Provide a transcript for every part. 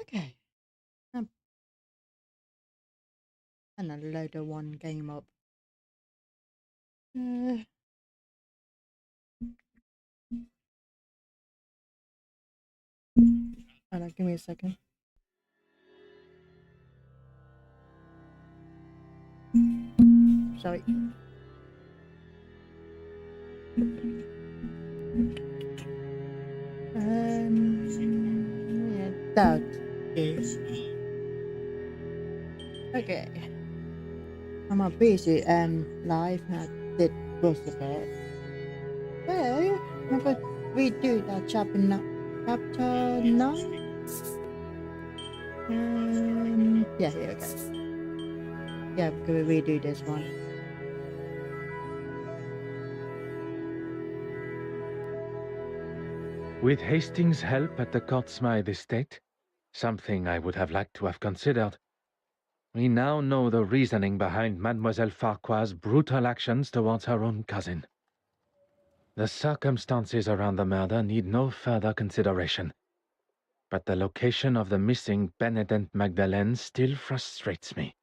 Okay. And a load of one game up. Hold on, give me a second. Sorry. Yeah, that is okay. I'm a busy live and did was a bit. So I'm going to redo that chapter 9. Yeah, here we go. Yeah, I'm going to redo this one. With Hastings' help at the Cotsmythe estate, something I would have liked to have considered, we now know the reasoning behind Mademoiselle Farquhar's brutal actions towards her own cousin. The circumstances around the murder need no further consideration, but the location of the missing Benedette Magdalene still frustrates me.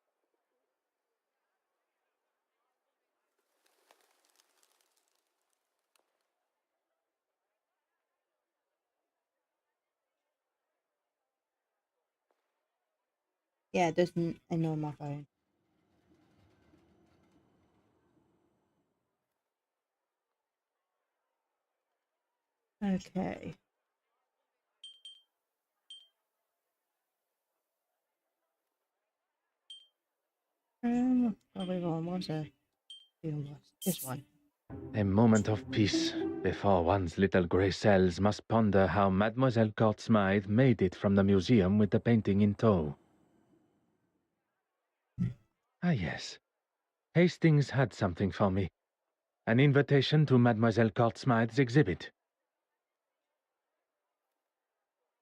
Yeah, it doesn't ignore my phone. Okay. Probably one was this one. A moment of peace before one's little grey cells must ponder how Mademoiselle Cotsmythe made it from the museum with the painting in tow. Ah yes, Hastings had something for me. An invitation to Mademoiselle Cotsmythe's exhibit.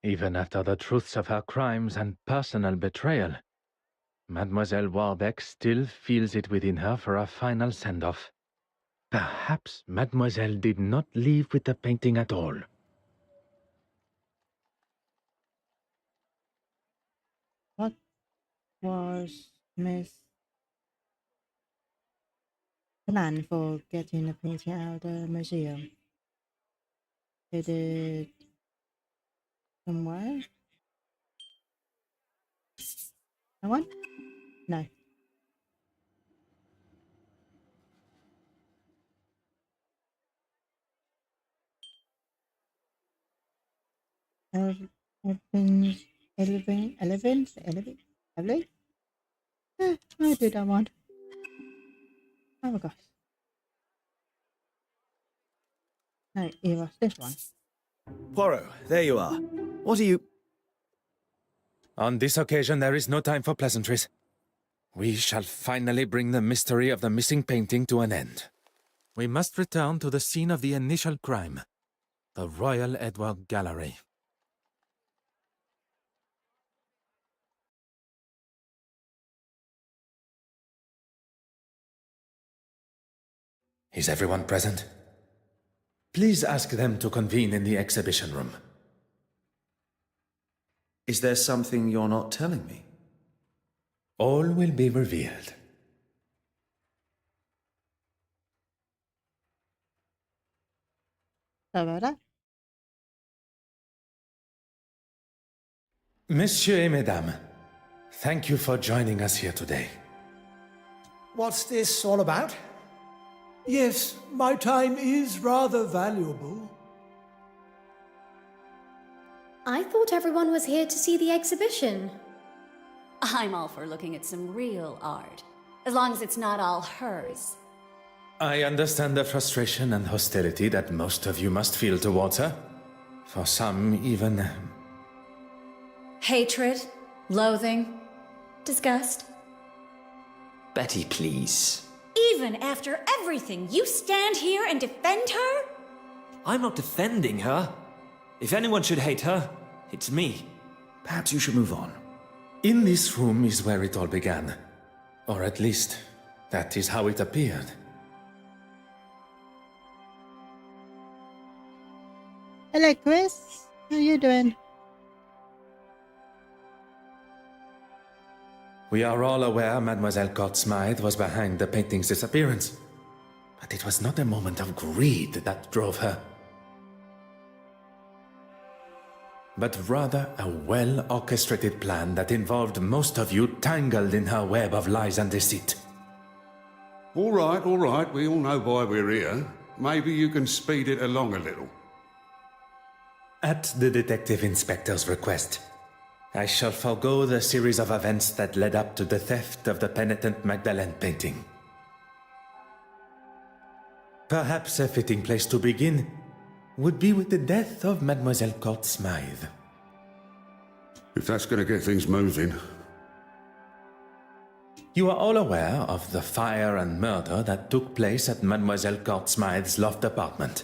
Even after the truths of her crimes and personal betrayal, Mademoiselle Warbeck still feels it within her for a final send-off. Perhaps Mademoiselle did not leave with the painting at all. What was Miss plan for getting the painting out of the museum? Did it somewhere? No one? No. Elephant? I do that one. Oh my gosh. No, it was this one. Poirot, there you are. What are you... On this occasion, there is no time for pleasantries. We shall finally bring the mystery of the missing painting to an end. We must return to the scene of the initial crime, the Royal Edward Gallery. Is everyone present? Please ask them to convene in the exhibition room. Is there something you're not telling me? All will be revealed. Sorry about that. Messieurs et mesdames, thank you for joining us here today. What's this all about? Yes, my time is rather valuable. I thought everyone was here to see the exhibition. I'm all for looking at some real art, as long as it's not all hers. I understand the frustration and hostility that most of you must feel towards her. For some, even... Hatred, loathing, disgust. Betty, please. Even after everything, you stand here and defend her? I'm not defending her. If anyone should hate her, it's me. Perhaps you should move on. In this room is where it all began. Or at least, that is how it appeared. Hello, Chris. How you doing? We are all aware Mademoiselle Court Smythe was behind the painting's disappearance. But it was not a moment of greed that drove her, but rather a well-orchestrated plan that involved most of you tangled in her web of lies and deceit. All right, we all know why we're here. Maybe you can speed it along a little. At the detective inspector's request, I shall forego the series of events that led up to the theft of the penitent Magdalene painting. Perhaps a fitting place to begin would be with the death of Mademoiselle Court Smythe. If that's going to get things moving. You are all aware of the fire and murder that took place at Mademoiselle Court Smythe's loft apartment.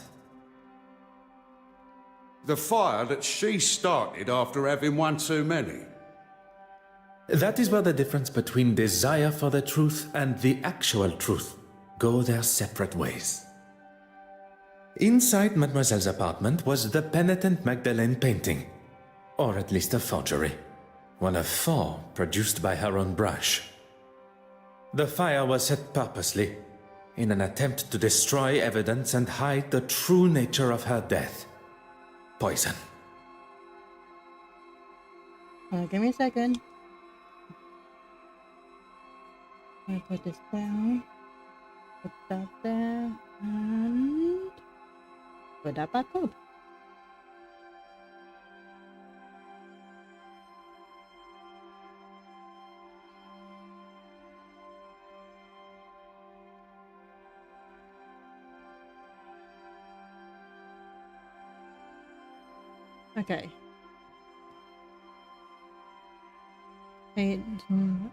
The fire that she started after having one too many. That is where the difference between desire for the truth and the actual truth go their separate ways. Inside Mademoiselle's apartment was the penitent Magdalene painting, or at least a forgery, one of 4 produced by her own brush. The fire was set purposely, in an attempt to destroy evidence and hide the true nature of her death. Poison. Give me a second. I put this down. Put that there. And put that back up. Okay.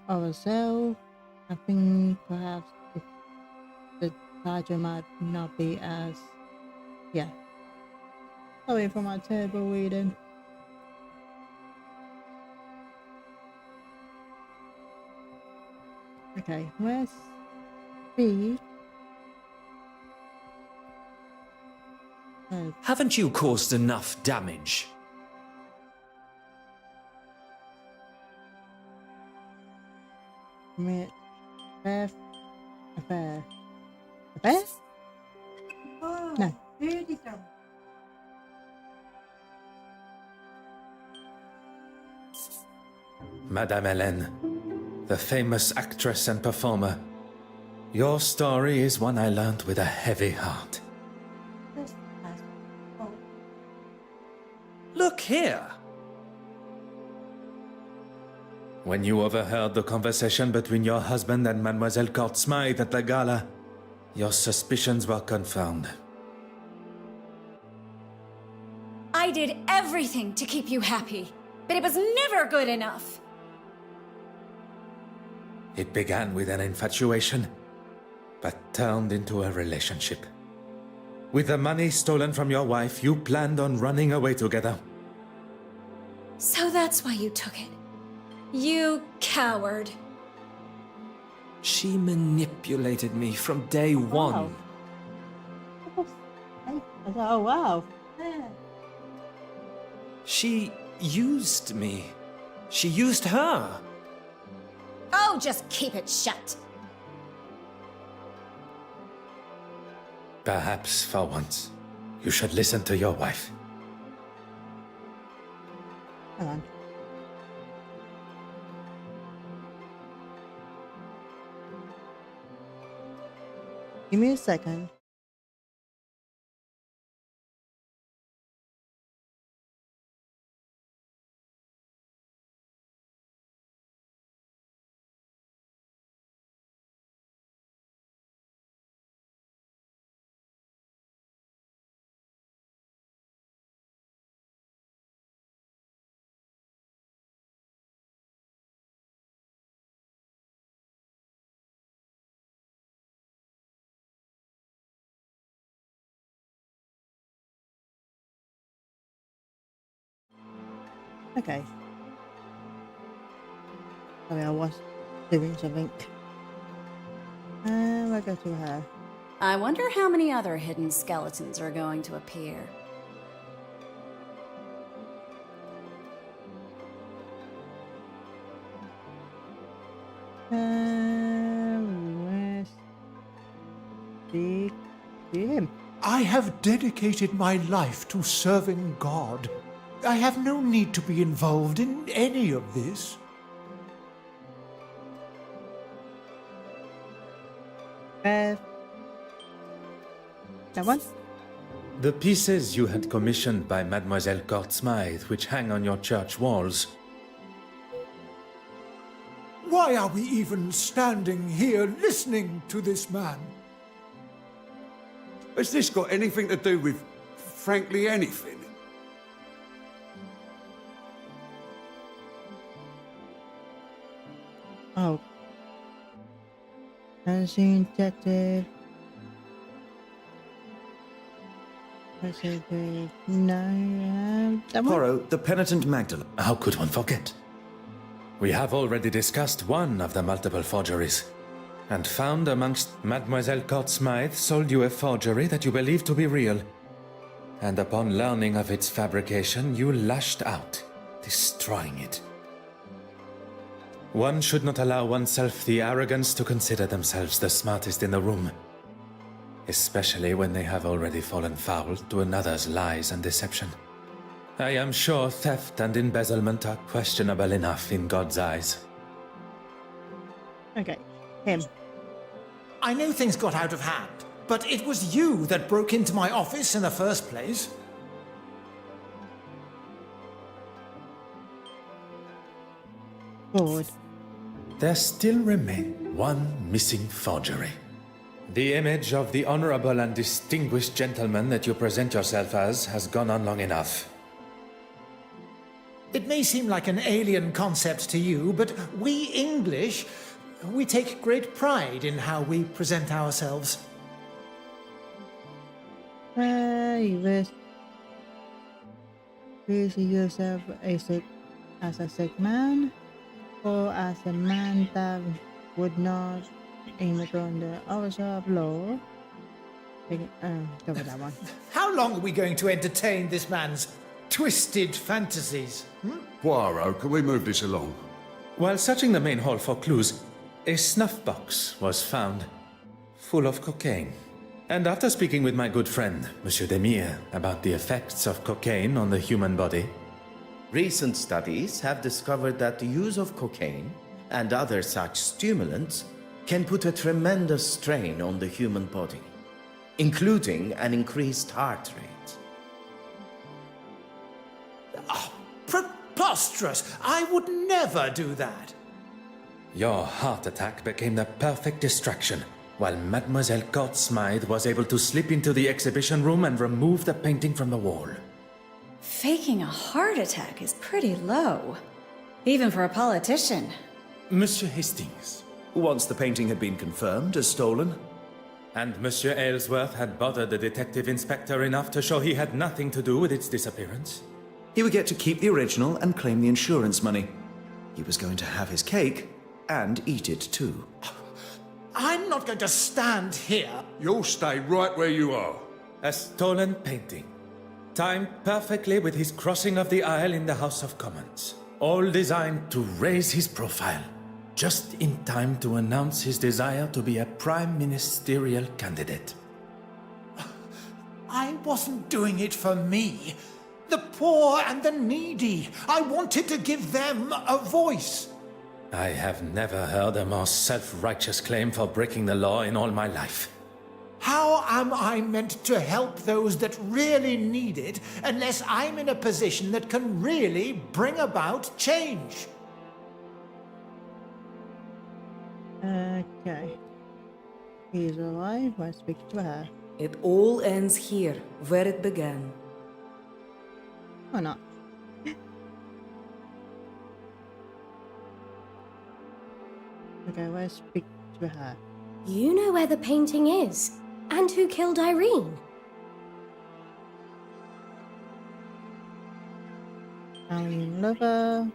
Ourselves. I think perhaps the title might not be as... Yeah. Sorry for my terrible reading. Okay, where's B? Oh, Haven't you caused enough damage? commit theft, affair. Affair? No. Madame Hélène, the famous actress and performer, your story is one I learned with a heavy heart. Look here! When you overheard the conversation between your husband and Mademoiselle Court Smythe at the gala, your suspicions were confirmed. I did everything to keep you happy, but it was never good enough. It began with an infatuation, but turned into a relationship. With the money stolen from your wife, you planned on running away together. So that's why you took it. You coward. She manipulated me from day one. Oh, wow. She used me. She used her. Oh, just keep it shut. Perhaps for once, you should listen to your wife. Hang on. Give me a second. Okay. Sorry, I was doing something. We'll go to her. I wonder how many other hidden skeletons are going to appear. Where's the him? I have dedicated my life to serving God. I have no need to be involved in any of this. That one? The pieces you had commissioned by Mademoiselle Court-Smythe, which hang on your church walls. Why are we even standing here listening to this man? Has this got anything to do with, frankly, anything? Oh. Unseen detective. Detective. No, that one? Poirot, the penitent Magdalene. How could one forget? We have already discussed one of the multiple forgeries, and found amongst Mademoiselle Court-Smythe sold you a forgery that you believed to be real. And upon learning of its fabrication, you lashed out, destroying it. One should not allow oneself the arrogance to consider themselves the smartest in the room, especially when they have already fallen foul to another's lies and deception. I am sure theft and embezzlement are questionable enough in God's eyes. Okay, him. I know things got out of hand, but it was you that broke into my office in the first place. Forward. There still remain one missing forgery. The image of the honorable and distinguished gentleman that you present yourself as has gone on long enough. It may seem like an alien concept to you, but we English, we take great pride in how we present ourselves. You wish you see yourself as a sick man, or as a man that would not aim on the officer of law. Cover that one. How long are we going to entertain this man's twisted fantasies? Poirot, can we move this along? While searching the main hall for clues, a snuff box was found, full of cocaine. And after speaking with my good friend, Monsieur Demire, about the effects of cocaine on the human body, recent studies have discovered that the use of cocaine and other such stimulants can put a tremendous strain on the human body, including an increased heart rate. Preposterous! I would never do that. your heart attack became the perfect distraction, while Mademoiselle Court-Smythe was able to slip into the exhibition room and remove the painting from the wall. Faking a heart attack is pretty low, even for a politician. Monsieur Hastings. Once the painting had been confirmed as stolen. And Monsieur Aylesworth had bothered the detective inspector enough to show he had nothing to do with its disappearance. He would get to keep the original and claim the insurance money. He was going to have his cake and eat it too. I'm not going to stand here. You'll stay right where you are. A stolen painting, timed perfectly with his crossing of the aisle in the House of Commons. All designed to raise his profile, just in time to announce his desire to be a prime ministerial candidate. I wasn't doing it for me. The poor and the needy. I wanted to give them a voice. I have never heard a more self-righteous claim for breaking the law in all my life. How am I meant to help those that really need it unless I'm in a position that can really bring about change? Okay. He's alive. I speak to her. It all ends here, where it began. Or not. Okay, let's speak to her. You know where the painting is, and who killed Irene. Italian lover.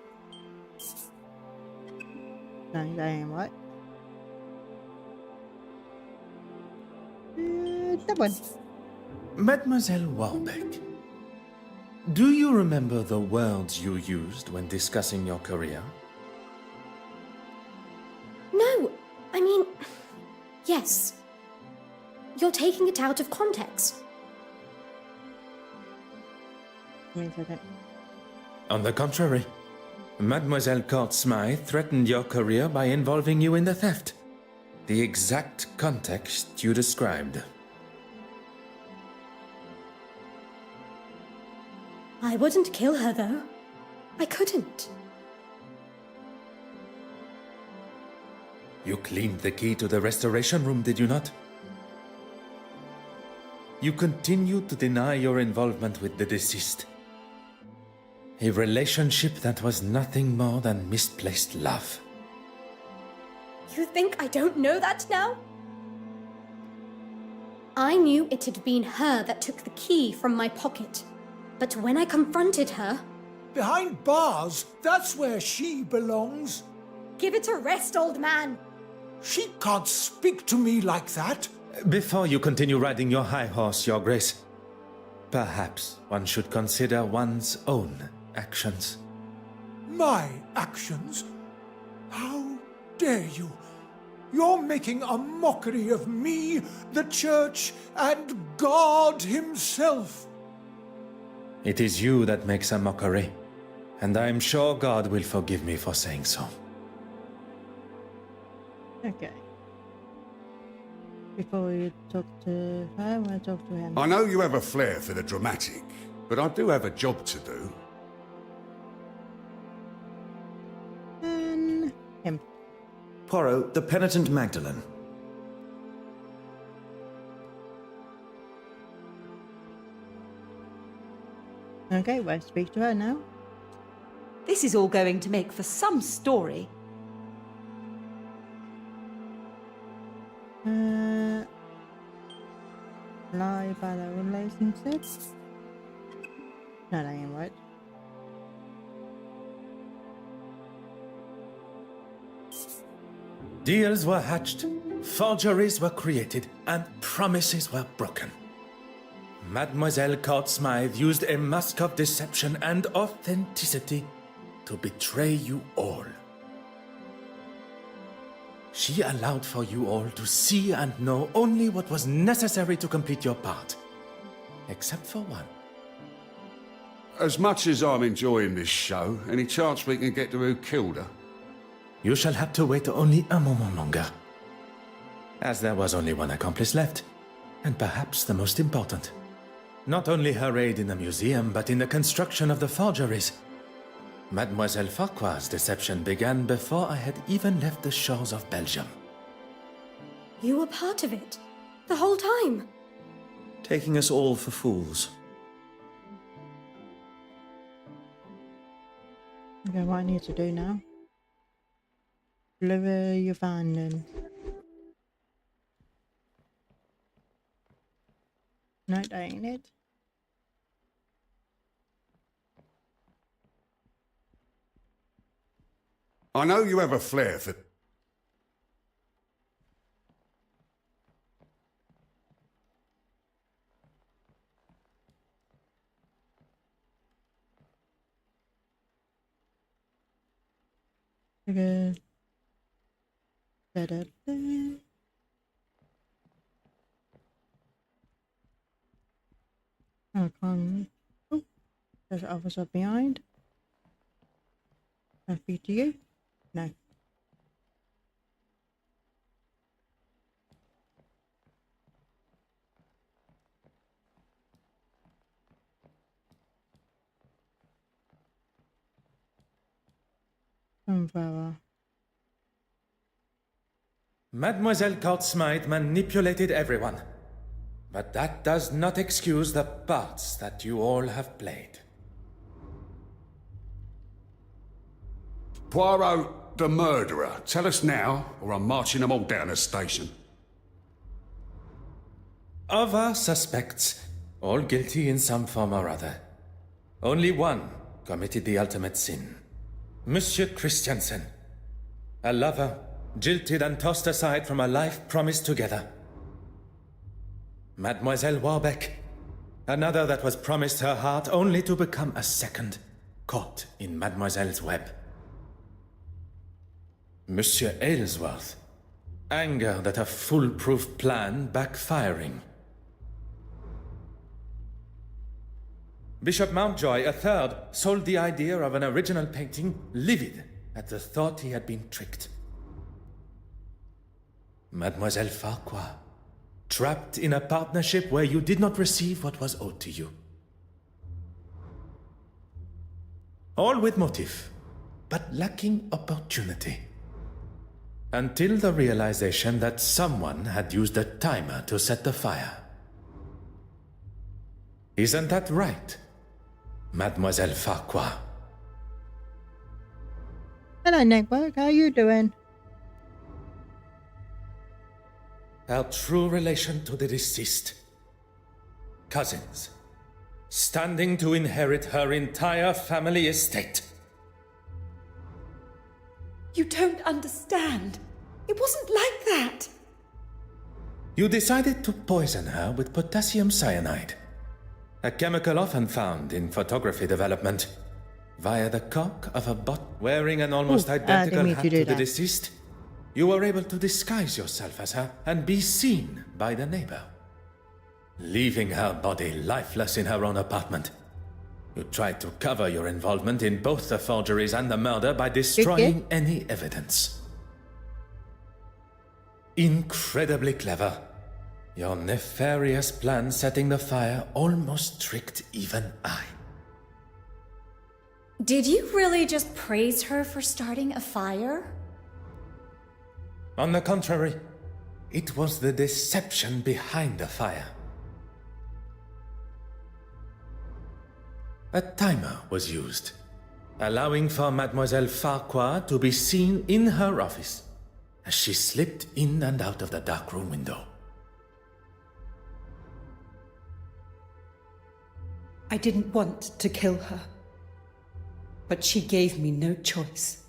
No, that ain't right. That one. Mademoiselle Warbeck, do you remember the words you used when discussing your career? No, Yes. You're taking it out of context. Means I don't. On the contrary, Mademoiselle Court Smythe threatened your career by involving you in the theft. The exact context you described. I wouldn't kill her, though. I couldn't. You cleaned the key to the restoration room, did you not? You continue to deny your involvement with the deceased. A relationship that was nothing more than misplaced love. You think I don't know that now? I knew it had been her that took the key from my pocket. But when I confronted her... Behind bars, that's where she belongs. Give it a rest, old man. She can't speak to me like that. Before you continue riding your high horse, Your Grace, perhaps one should consider one's own actions. My actions? How dare you? You're making a mockery of me, the Church, and God Himself. It is you that makes a mockery, and I am sure God will forgive me for saying so. Okay. Before you talk to her, I want to talk to him. I know you have a flair for the dramatic, but I do have a job to do. And him. Poirot, the penitent Magdalene. Okay, well, speak to her now. This is all going to make for some story. Lie about our relationship? No, that ain't right. Deals were hatched, forgeries were created, and promises were broken. Mademoiselle Court Smythe used a mask of deception and authenticity to betray you all. She allowed for you all to see and know only what was necessary to complete your part. Except for one. As much as I'm enjoying this show, any chance we can get to who killed her? You shall have to wait only a moment longer. As there was only one accomplice left, and perhaps the most important. Not only her aid in the museum, but in the construction of the forgeries. Mademoiselle Farquhar's deception began before I had even left the shores of Belgium. You were part of it. The whole time. Taking us all for fools. Okay, what I need to do now? Deliver your van then. No, that ain't it. I know you have a flair for... Okay. Da-da-da. I can't. Oh, there's an officer behind. Can I speak to you? No. Umbrella. Mademoiselle Court Smythe manipulated everyone. But that does not excuse the parts that you all have played. Poirot, the murderer. Tell us now, or I'm marching them all down the station. Of our suspects, all guilty in some form or other, only one committed the ultimate sin. Monsieur Christiansen, a lover, jilted and tossed aside from a life promised together. Mademoiselle Warbeck, another that was promised her heart only to become a second, caught in Mademoiselle's web. Monsieur Aylesworth, Anger that a foolproof plan backfiring. Bishop Mountjoy, a third, sold the idea of an original painting, livid at the thought he had been tricked. Mademoiselle Farquhar, trapped in a partnership where you did not receive what was owed to you. All with motive, but lacking opportunity. Until the realization that someone had used a timer to set the fire. Isn't that right, Mademoiselle Farquhar? Hello, Network. How you doing? Our true relation to the deceased. Cousins. Standing to inherit her entire family estate. You don't understand. It wasn't like that. You decided to poison her with potassium cyanide. A chemical often found in photography development. Via the cock of a bot wearing an almost identical hat to the deceased, you were able to disguise yourself as her and be seen by the neighbor. Leaving her body lifeless in her own apartment. You tried to cover your involvement in both the forgeries and the murder by destroying any evidence. Incredibly clever. Your nefarious plan setting the fire almost tricked even I. Did you really just praise her for starting a fire? On the contrary, it was the deception behind the fire. A timer was used, allowing for Mademoiselle Farquhar to be seen in her office as she slipped in and out of the darkroom window. I didn't want to kill her, but she gave me no choice.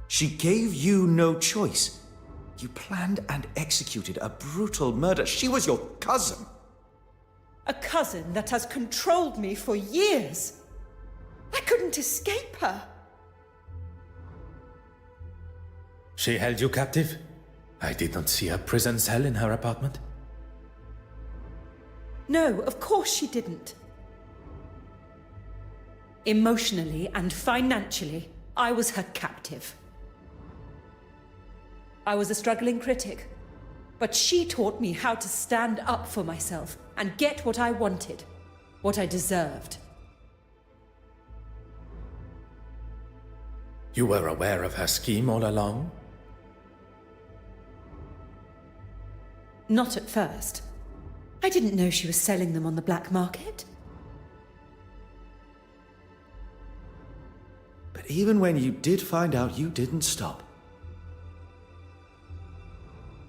She gave you no choice. You planned and executed a brutal murder. She was your cousin. A cousin that has controlled me for years. I couldn't escape her. She held you captive? I did not see a prison cell in her apartment. No, of course she didn't. Emotionally and financially, I was her captive. I was a struggling critic, but she taught me how to stand up for myself and get what I wanted, what I deserved. You were aware of her scheme all along? Not at first. I didn't know she was selling them on the black market. But even when you did find out, you didn't stop.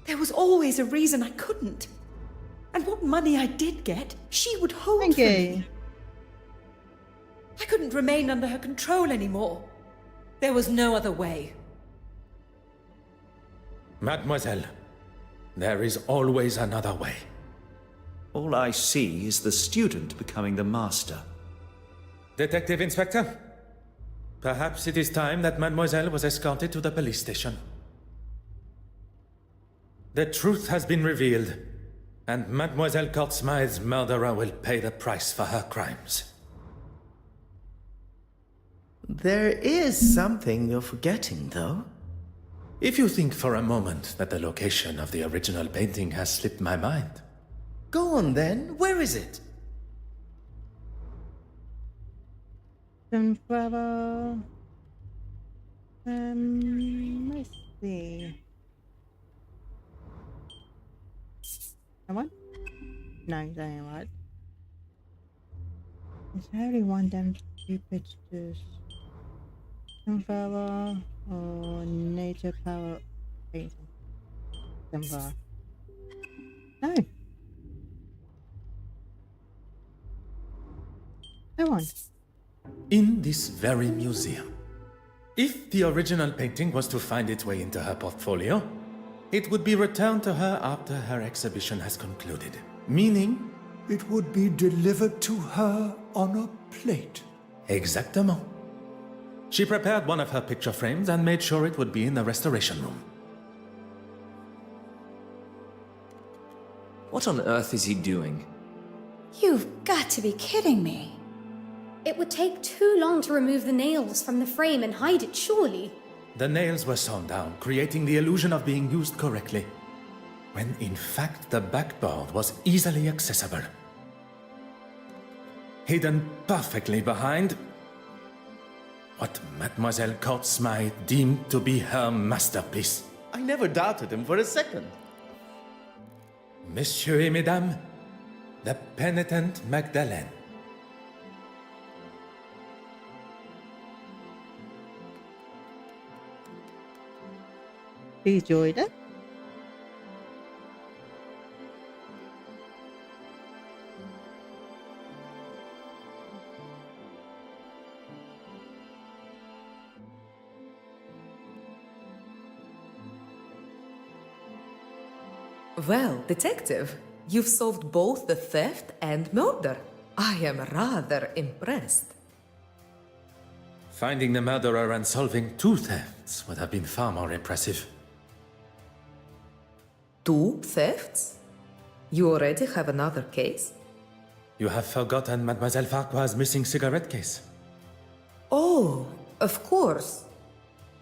There was always a reason I couldn't. And what money I did get, she would hold for me. I couldn't remain under her control anymore. There was no other way. Mademoiselle, there is always another way. All I see is the student becoming the master. Detective Inspector, perhaps it is time that Mademoiselle was escorted to the police station. The truth has been revealed, and Mademoiselle Courtsmythe's murderer will pay the price for her crimes. There is something you're forgetting, though. If you think for a moment that the location of the original painting has slipped my mind. Go on then, where is it? Sunflower. Let's see. Come on. No, that ain't right. Is there only one damn stupid to Sunflower or nature power painting? Sunflower. No. No one. In this very museum. If the original painting was to find its way into her portfolio, it would be returned to her after her exhibition has concluded. Meaning? It would be delivered to her on a plate. Exactement. She prepared one of her picture frames and made sure it would be in the restoration room. What on earth is he doing? You've got to be kidding me. It would take too long to remove the nails from the frame and hide it, surely. The nails were sewn down, creating the illusion of being used correctly, when in fact the backboard was easily accessible. Hidden perfectly behind what Mademoiselle Courtsmith deemed to be her masterpiece. I never doubted him for a second. Messieurs et Mesdames, the penitent Magdalene. You enjoyed it? Well, detective, you've solved both the theft and murder. I am rather impressed. Finding the murderer and solving 2 thefts would have been far more impressive. 2 thefts? You already have another case? You have forgotten Mademoiselle Farquhar's missing cigarette case. Oh, of course.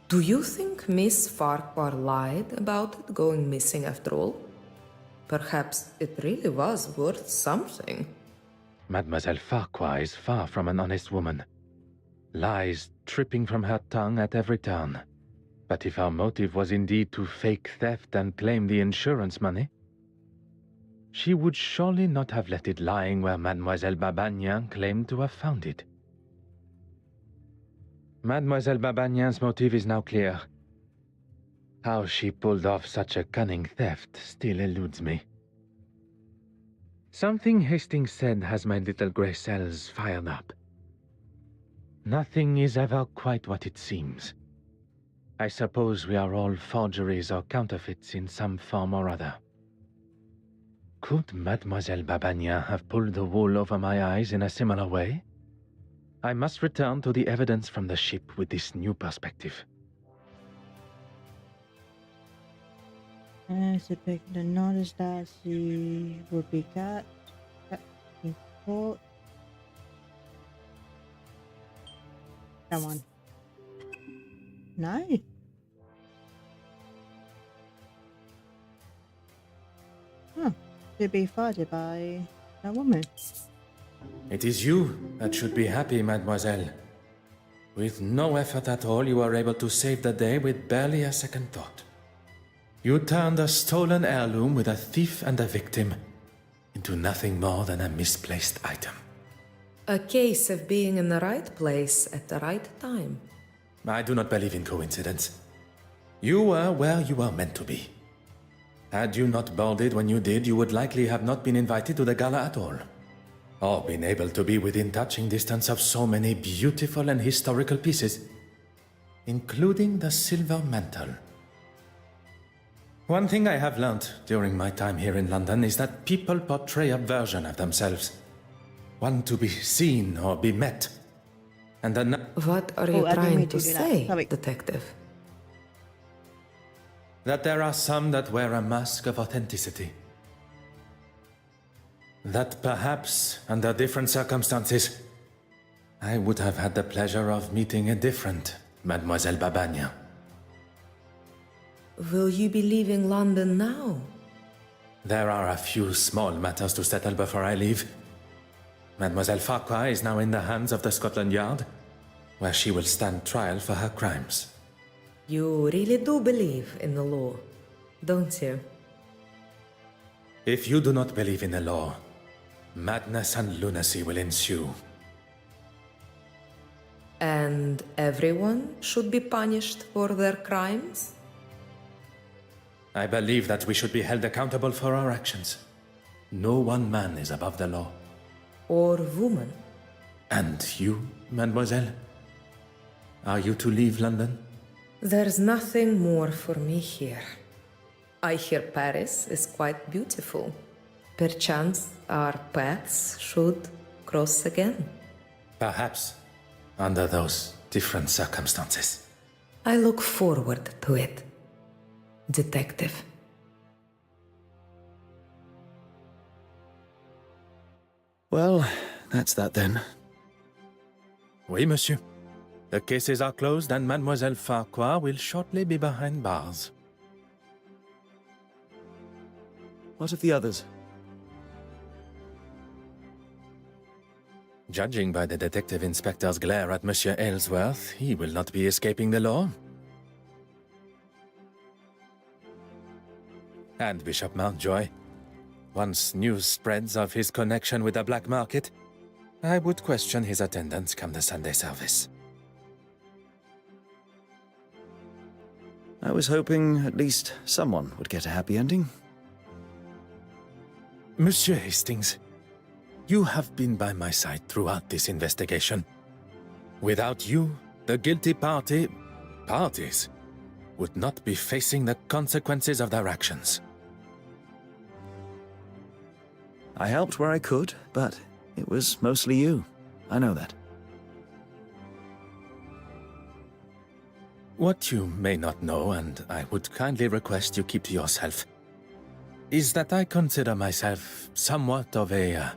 Do you think Miss Farquhar lied about it going missing after all? Perhaps it really was worth something. Mademoiselle Farquhar is far from an honest woman. Lies tripping from her tongue at every turn. But if her motive was indeed to fake theft and claim the insurance money, she would surely not have left it lying where Mademoiselle Babagnan claimed to have found it. Mademoiselle Babagnan's motive is now clear. How she pulled off such a cunning theft still eludes me. Something Hastings said has my little grey cells fired up. Nothing is ever quite what it seems. I suppose we are all forgeries or counterfeits in some form or other. Could Mademoiselle Babagnan have pulled the wool over my eyes in a similar way? I must return to the evidence from the ship with this new perspective. As a big notice that she would be cut in court. Come on. No. Huh. To be fighted by a woman. It is you that should be happy, mademoiselle. With no effort at all, you are able to save the day with barely a second thought. You turned a stolen heirloom with a thief and a victim into nothing more than a misplaced item. A case of being in the right place at the right time. I do not believe in coincidence. You were where you were meant to be. Had you not boarded when you did, you would likely have not been invited to the gala at all, or been able to be within touching distance of so many beautiful and historical pieces, including the silver mantle. One thing I have learnt during my time here in London is that people portray a version of themselves. One to be seen or be met. And What are you trying to say, detective? That there are some that wear a mask of authenticity. That perhaps, under different circumstances, I would have had the pleasure of meeting a different Mademoiselle Babagnan. Will you be leaving London now? There are a few small matters to settle before I leave. Mademoiselle Farquhar is now in the hands of the Scotland Yard, where she will stand trial for her crimes. You really do believe in the law, don't you? If you do not believe in the law, madness and lunacy will ensue. And everyone should be punished for their crimes? I believe that we should be held accountable for our actions. No one man is above the law. Or woman. And you, mademoiselle? Are you to leave London? There's nothing more for me here. I hear Paris is quite beautiful. Perchance our paths should cross again. Perhaps, under those different circumstances. I look forward to it, Detective. Well, that's that then. Oui, monsieur. The cases are closed and Mademoiselle Farquhar will shortly be behind bars. What of the others? Judging by the detective inspector's glare at Monsieur Aylesworth, he will not be escaping the law. And Bishop Mountjoy. Once news spreads of his connection with the black market, I would question his attendance come the Sunday service. I was hoping at least someone would get a happy ending. Monsieur Hastings, you have been by my side throughout this investigation. Without you, the guilty parties, would not be facing the consequences of their actions. I helped where I could, but it was mostly you. I know that. What you may not know, and I would kindly request you keep to yourself, is that I consider myself somewhat of a...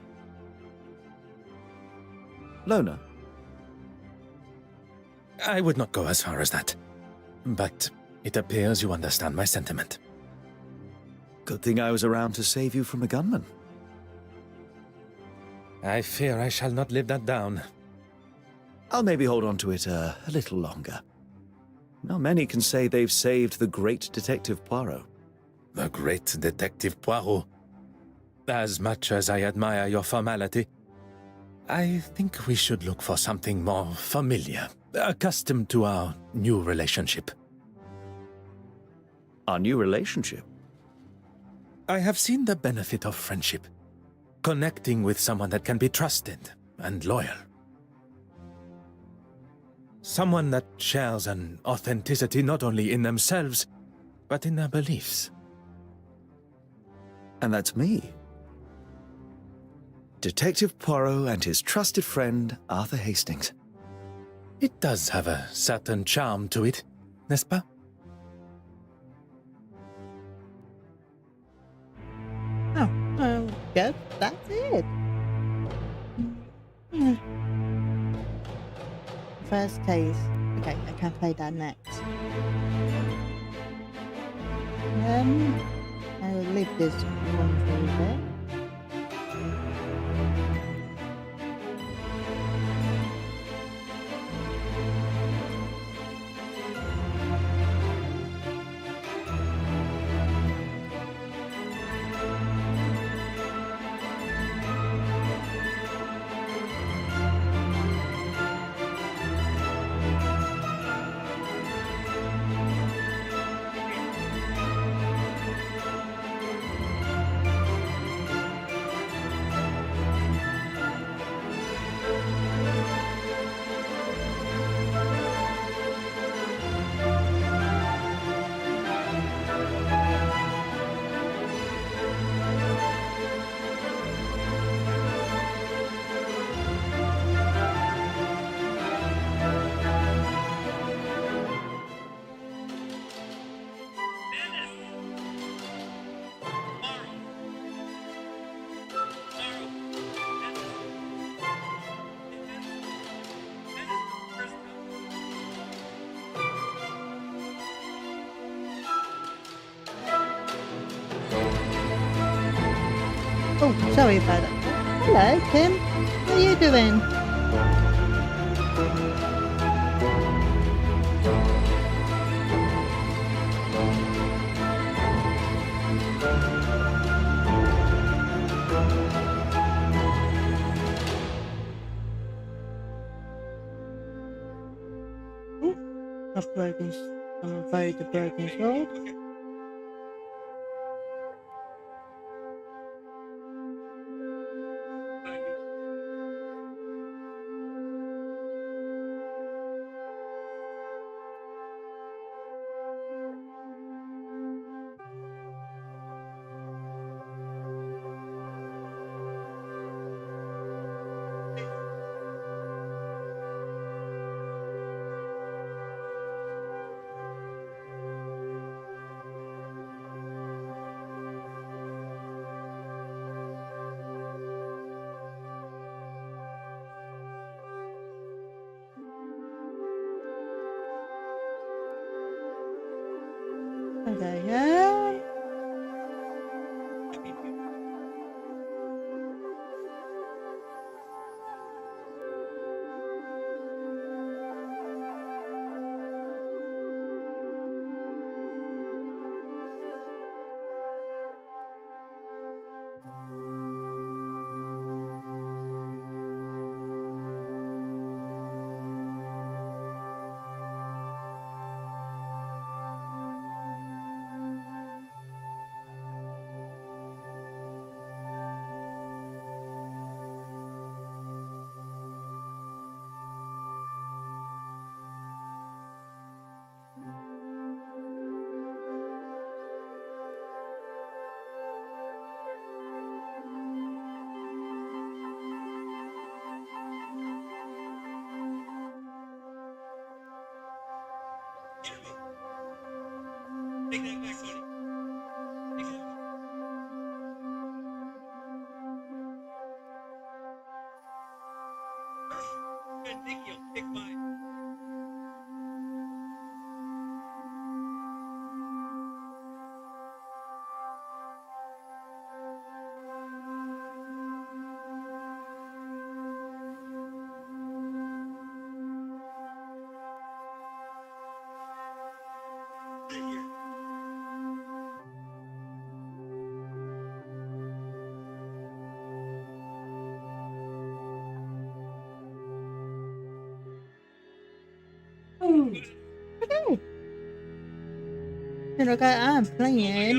Loner? I would not go as far as that, but it appears you understand my sentiment. Good thing I was around to save you from a gunman. I fear I shall not live that down. I'll maybe hold on to it a little longer. Not many can say they've saved the great Detective Poirot. The great Detective Poirot. As much as I admire your formality, I think we should look for something more familiar, accustomed to our new relationship. Our new relationship? I have seen the benefit of friendship. Connecting with someone that can be trusted and loyal. Someone that shares an authenticity not only in themselves, but in their beliefs. And that's me. Detective Poirot and his trusted friend, Arthur Hastings. It does have a certain charm to it, n'est-ce pas? Oh, well, good. That's it. First case. Okay, I can play that next. I'll leave this one for a bit. Oh, sorry about that. Hello, Tim. How are you doing? Upload the broken sword. Okay, okay. And okay, I'm playing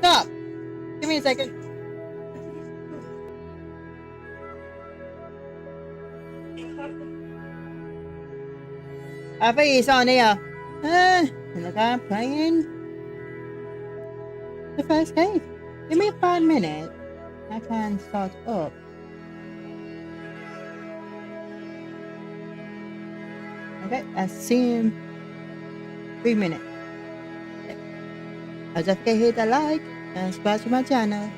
stop. Give me a second. It's on here. And okay, I'm playing the first game. Give me 5 minutes. I can start up. Okay, assume 3 minutes. Okay. Don't forget to hit the like and subscribe to my channel.